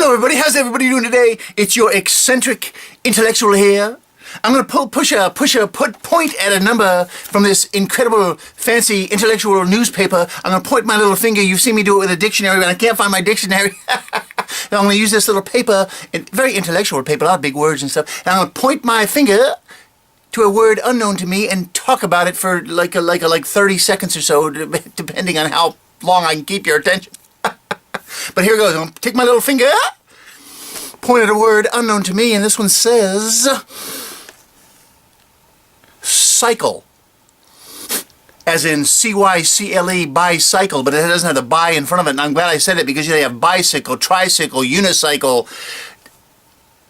Hello everybody, how's everybody doing today? It's your eccentric intellectual here. I'm going to point at a number from this incredible, fancy, intellectual newspaper. I'm going to point my little finger. You've seen me do it with a dictionary, but I can't find my dictionary. Now I'm going to use this little paper, very intellectual paper, a lot of big words and stuff. And I'm going to point my finger to a word unknown to me and talk about it for like 30 seconds or so, depending on how long I can keep your attention. But here goes. I'm going to take my little finger, point at a word unknown to me, and this one says cycle. As in C-Y-C-L-E, bicycle, but it doesn't have the bi in front of it. And I'm glad I said it because they have bicycle, tricycle, unicycle,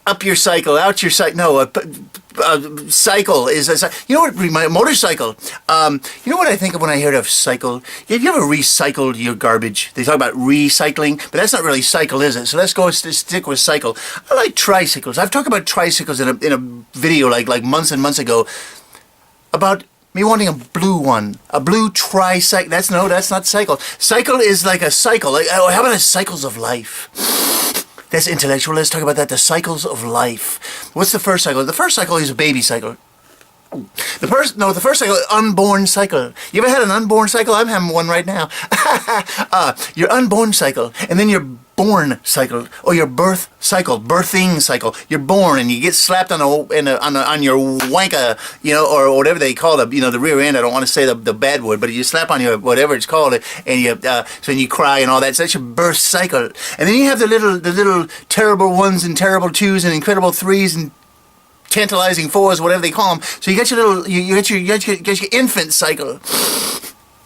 up your cycle, out your cycle. No, cycle is a, you know what? My motorcycle. You know what I think of when I hear of cycle? Have you ever recycled your garbage? They talk about recycling, but that's not really cycle, is it? So let's go stick with cycle. I like tricycles. I've talked about tricycles in a video like months and months ago about me wanting a blue one, a blue tricycle. That's not cycle. Cycle is like a cycle. Like, oh, how about the cycles of life? That's intellectual. Let's talk about that. The cycles of life. What's the first cycle? The first cycle is a baby cycle. The first cycle, unborn cycle. You ever had an unborn cycle? I'm having one right now. Your unborn cycle, and then your born cycle, or your birth cycle, birthing cycle. You're born, and you get slapped on your wanka, or whatever they call it, the rear end. I don't want to say the bad word, but you slap on your whatever it's called, and you cry and all that. So that's your birth cycle, and then you have the little terrible ones and terrible twos and incredible threes and tantalizing fours, whatever they call them. So you got your infant cycle,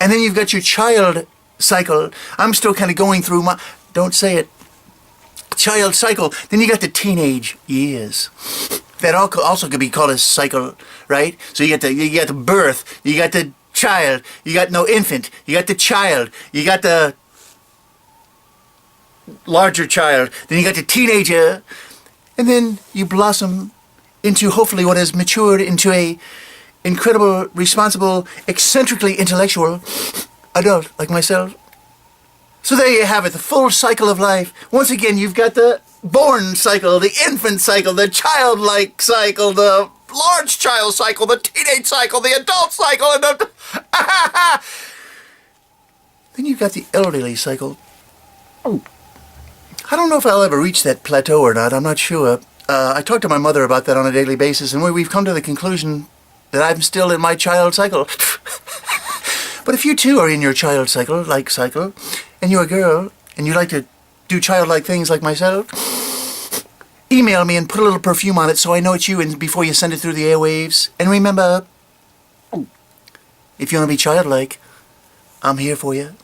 and then you've got your child cycle. I'm still kind of going through my, don't say it, child cycle. Then you got the teenage years. That also could be called a cycle, right? So you got the birth, you got the child, you got no infant, you got the child, you got the larger child, then you got the teenager, and then you blossom into hopefully what has matured into a incredible, responsible, eccentrically intellectual adult like myself. So there you have it, the full cycle of life. Once again, you've got the born cycle, the infant cycle, the childlike cycle, the large child cycle, the teenage cycle, the adult cycle, and then you've got the elderly cycle. I don't know if I'll ever reach that plateau or not. I'm not sure. I talk to my mother about that on a daily basis, and we've come to the conclusion that I'm still in my child cycle. But if you too are in your child cycle, and you're a girl, and you like to do childlike things like myself, email me and put a little perfume on it so I know it's you and before you send it through the airwaves. And remember, if you want to be childlike, I'm here for you.